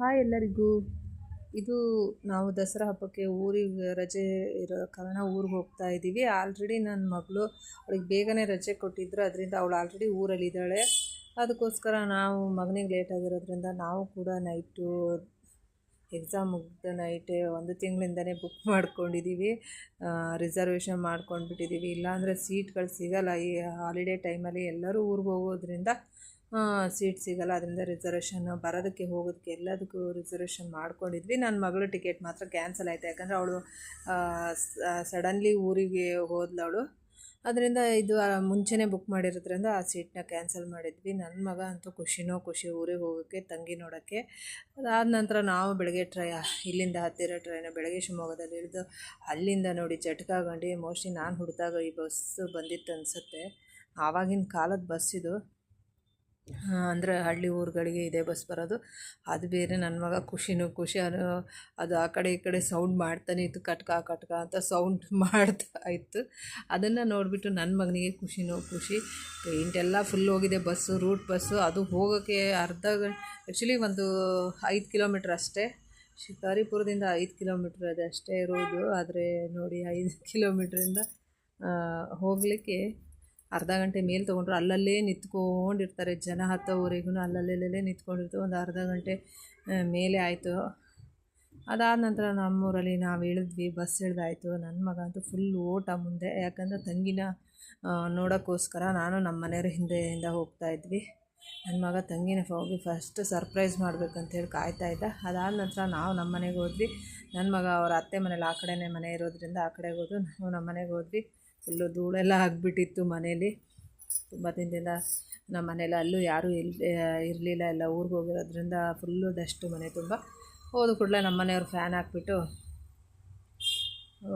Hi ಎಲ್ಲರಿಗೂ. ಇದು ನಾವು ದಸರಾ ಹಬ್ಬಕ್ಕೆ ಊರಿಗೆ ರಜೆ ಇರೋ ಕಾರಣ ಊರಿಗೆ ಹೋಗ್ತಾ ಇದ್ದೀವಿ. ಆಲ್ರೆಡಿ ನನ್ನ ಮಗಳು ಅವಳಿಗೆ ಬೇಗನೆ ರಜೆ ಕೊಟ್ಟಿದ್ದರು, ಅದರಿಂದ ಅವಳು ಆಲ್ರೆಡಿ ಊರಲ್ಲಿದ್ದಾಳೆ. ಅದಕ್ಕೋಸ್ಕರ ನಾವು ಮಗನಿಗೆ ಲೇಟ್ ಆಗಿರೋದ್ರಿಂದ ನಾವು ಕೂಡ ನೈಟು ಎಕ್ಸಾಮ್ ಮುಗಿದ ನೈಟೇ 1 ತಿಂಗಳಿಂದನೇ ಬುಕ್ ಮಾಡ್ಕೊಂಡಿದ್ದೀವಿ, ರಿಸರ್ವೇಷನ್ ಮಾಡ್ಕೊಂಡ್ಬಿಟ್ಟಿದ್ದೀವಿ. ಇಲ್ಲಾಂದರೆ ಸೀಟ್ಗಳು ಸಿಗೋಲ್ಲ. ಈ ಹಾಲಿಡೇ ಟೈಮಲ್ಲಿ ಎಲ್ಲರೂ ಊರಿಗೆ ಹೋಗೋದ್ರಿಂದ ಸೀಟ್ ಸಿಗೋಲ್ಲ. ಅದರಿಂದ ರಿಸರ್ವೇಷನ್ ಬರೋದಕ್ಕೆ ಹೋಗೋದಕ್ಕೆ ಎಲ್ಲದಕ್ಕೂ ರಿಸರ್ವೇಷನ್ ಮಾಡ್ಕೊಂಡಿದ್ವಿ. ನನ್ನ ಮಗಳು ಟಿಕೆಟ್ ಮಾತ್ರ ಕ್ಯಾನ್ಸಲ್ ಆಯಿತು, ಯಾಕಂದರೆ ಅವಳು ಸಡನ್ಲಿ ಊರಿಗೆ ಹೋದ್ಲವಳು. ಅದರಿಂದ ಇದು ಮುಂಚೆನೇ ಬುಕ್ ಮಾಡಿರೋದ್ರಿಂದ ಆ ಸೀಟ್ನ ಕ್ಯಾನ್ಸಲ್ ಮಾಡಿದ್ವಿ. ನನ್ನ ಮಗ ಅಂತೂ ಖುಷಿ ಊರಿಗೆ ಹೋಗೋಕ್ಕೆ, ತಂಗಿ ನೋಡೋಕ್ಕೆ. ಅದಾದ ನಂತರ ನಾವು ಬೆಳಗ್ಗೆ ಇಲ್ಲಿಂದ ಹತ್ತಿರ ಟ್ರೈನ್ ಬೆಳಗ್ಗೆ ಶಿವಮೊಗ್ಗದಲ್ಲಿ ಇಳಿದು ಅಲ್ಲಿಂದ ನೋಡಿ ಜಟಕಾಗಂಡಿ. ಮೋಸ್ಟ್ಲಿ ನಾನು ಹುಡ್ದಾಗ ಈ ಬಸ್ಸು ಬಂದಿತ್ತು ಅನಿಸುತ್ತೆ. ಆವಾಗಿನ ಕಾಲದ ಬಸ್ ಇದು. ಅಂದರೆ ಹಳ್ಳಿ ಊರುಗಳಿಗೆ ಇದೇ ಬಸ್ ಬರೋದು. ಅದು ಬೇರೆ ನನ್ನ ಮಗ ಖುಷಿ ಅದು ಆ ಕಡೆ ಈ ಕಡೆ ಸೌಂಡ್ ಮಾಡ್ತಾನೆ ಇತ್ತು, ಕಟ್ಕ ಅಂತ ಸೌಂಡ್ ಮಾಡ್ತಾ ಇತ್ತು. ಅದನ್ನು ನೋಡಿಬಿಟ್ಟು ನನ್ನ ಮಗನಿಗೆ ಖುಷಿ. ಪೇಂಟೆಲ್ಲ ಫುಲ್ ಹೋಗಿದೆ. ರೂಟ್ ಬಸ್ಸು ಅದು ಹೋಗೋಕ್ಕೆ ಅರ್ಧ ಗಂಟೆ, ಆ್ಯಕ್ಚುಲಿ ಒಂದು 5 ಕಿಲೋಮೀಟ್ರ್ ಅಷ್ಟೇ. ಶಿಕಾರಿಪುರದಿಂದ 5 ಕಿಲೋಮೀಟ್ರ್ ಅದು ಅಷ್ಟೇ ಇರೋದು. ಆದರೆ ನೋಡಿ 5 ಕಿಲೋಮೀಟ್ರಿಂದ ಹೋಗಲಿಕ್ಕೆ ಅರ್ಧ ಗಂಟೆ ಮೇಲೆ ತೊಗೊಂಡ್ರು. ಅಲ್ಲಲ್ಲೇ ನಿಂತ್ಕೊಂಡಿರ್ತಾರೆ ಜನ, ಹತ್ತೋವರೆಗೂ ಅಲ್ಲಲ್ಲೇ ನಿಂತ್ಕೊಂಡಿರ್ತಾರೆ. ಒಂದು ಅರ್ಧ ಗಂಟೆ ಮೇಲೆ ಆಯಿತು. ಅದಾದ ನಂತರ ನಮ್ಮೂರಲ್ಲಿ ನಾವು ಇಳಿದ್ವಿ, ಬಸ್ ಇಳಿದಾಯಿತು. ನನ್ನ ಮಗ ಅಂತೂ ಫುಲ್ ಓಟ ಮುಂದೆ, ಯಾಕಂದರೆ ತಂಗಿನ ನೋಡೋಕ್ಕೋಸ್ಕರ ನಾನು ನಮ್ಮ ಮನೆಯವ್ರ ಹಿಂದೆಯಿಂದ ಹೋಗ್ತಾಯಿದ್ವಿ. ನನ್ನ ಮಗ ತಂಗಿನ ಹೋಗಿ ಫಸ್ಟ್ ಸರ್ಪ್ರೈಸ್ ಮಾಡಬೇಕಂತೇಳಿ ಕಾಯ್ತಾಯಿದ್ದ. ಅದಾದ ನಂತರ ನಾವು ನಮ್ಮ ಮನೆಗೆ ಹೋದ್ವಿ. ನನ್ನ ಮಗ ಅವರ ಅತ್ತೆ ಮನೇಲಿ ಆ ಕಡೆನೇ ಮನೆ ಇರೋದ್ರಿಂದ ಆ ಕಡೆಗೆ ಹೋದ್ರು. ನಾವು ನಮ್ಮ ಮನೆಗೆ ಹೋದ್ವಿ. ಫುಲ್ಲು ಧೂಳೆಲ್ಲ ಆಗಿಬಿಟ್ಟಿತ್ತು ಮನೇಲಿ. ತುಂಬ ದಿನದಿಂದ ನಮ್ಮ ಮನೇಲಿ ಅಲ್ಲೂ ಯಾರೂ ಇರಲಿಲ್ಲ, ಎಲ್ಲ ಊರಿಗೆ ಹೋಗಿರೋದ್ರಿಂದ ಫುಲ್ಲು ಡಸ್ಟು ಮನೆ ತುಂಬ. ಹೋದ ಕೂಡಲೇ ನಮ್ಮ ಮನೆಯವ್ರು ಫ್ಯಾನ್ ಹಾಕ್ಬಿಟ್ಟು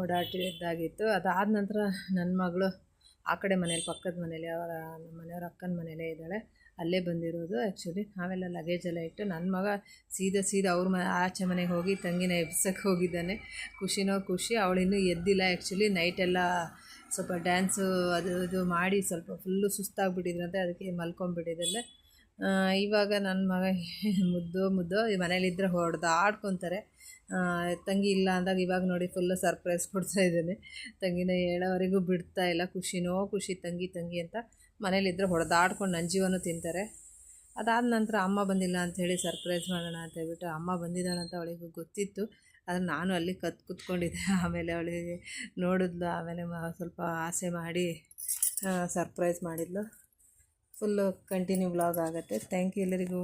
ಓಡಾಟಿದ್ದಾಗಿತ್ತು. ಅದಾದ ನಂತರ ನನ್ನ ಮಗಳು ಆ ಕಡೆ ಮನೇಲಿ, ಪಕ್ಕದ ಮನೇಲಿ, ನಮ್ಮ ಮನೆಯವ್ರ ಅಕ್ಕನ ಮನೇಲೇ ಇದ್ದಾಳೆ, ಅಲ್ಲೇ ಬಂದಿರೋದು. ಆ್ಯಕ್ಚುಲಿ ನಾವೆಲ್ಲ ಲಗೇಜೆಲ್ಲ ಇಟ್ಟು ನನ್ನ ಮಗ ಸೀದಾ ಅವ್ರ ಆಚೆ ಮನೆಗೆ ಹೋಗಿ ತಂಗಿನ ಎಬ್ಸಕ್ಕೆ ಹೋಗಿದ್ದಾನೆ. ಖುಷಿ. ಅವಳಿನ್ನೂ ಎದ್ದಿಲ್ಲ. ಆ್ಯಕ್ಚುಲಿ ನೈಟೆಲ್ಲ ಸ್ವಲ್ಪ ಡ್ಯಾನ್ಸು ಇದು ಮಾಡಿ ಸ್ವಲ್ಪ ಫುಲ್ಲು ಸುಸ್ತಾಗಿಬಿಟ್ಟಿದ್ರಂತೆ, ಅದಕ್ಕೆ ಮಲ್ಕೊಂಡ್ಬಿಟ್ಟಿದ್ದಲ್ಲ. ಇವಾಗ ನನ್ನ ಮಗ ಮುದ್ದು ಮನೇಲಿದ್ದರೆ ಹೊಡೆದಾಡ್ಕೊತಾರೆ. ತಂಗಿ ಇಲ್ಲ ಅಂದಾಗ ಇವಾಗ ನೋಡಿ ಫುಲ್ಲು ಸರ್ಪ್ರೈಸ್ ಕೊಡ್ತಾಯಿದ್ದಾನೆ. ತಂಗಿನ ಹೇಳೋವರೆಗೂ ಬಿಡ್ತಾ ಇಲ್ಲ. ಖುಷಿ ತಂಗಿ ಅಂತ. ಮನೇಲಿದ್ದರೆ ಹೊಡೆದಾಡ್ಕೊಂಡು ನನ್ನ ಜೀವನೂ ತಿಂತಾರೆ. ಅದಾದ ನಂತರ ಅಮ್ಮ ಬಂದಿಲ್ಲ ಅಂಥೇಳಿ ಸರ್ಪ್ರೈಸ್ ಮಾಡೋಣ ಅಂತ ಹೇಳ್ಬಿಟ್ಟು ಅಮ್ಮ ಬಂದಿದ್ದಾಳಂತ ಅವಳಿಗೆ ಗೊತ್ತಿತ್ತು. ಆದರೆ ನಾನು ಅಲ್ಲಿ ಕೂತ್ಕೊಂಡಿದ್ದೆ. ಆಮೇಲೆ ಅವಳಿಗೆ ನೋಡಿದ್ಲು, ಆಮೇಲೆ ಸ್ವಲ್ಪ ಆಸೆ ಮಾಡಿ ಸರ್ಪ್ರೈಸ್ ಮಾಡಿದ್ಲು. ಫುಲ್ಲು ಕಂಟಿನ್ಯೂ ವ್ಲಾಗ್ ಆಗುತ್ತೆ. ಥ್ಯಾಂಕ್ ಯು ಎಲ್ಲರಿಗೂ.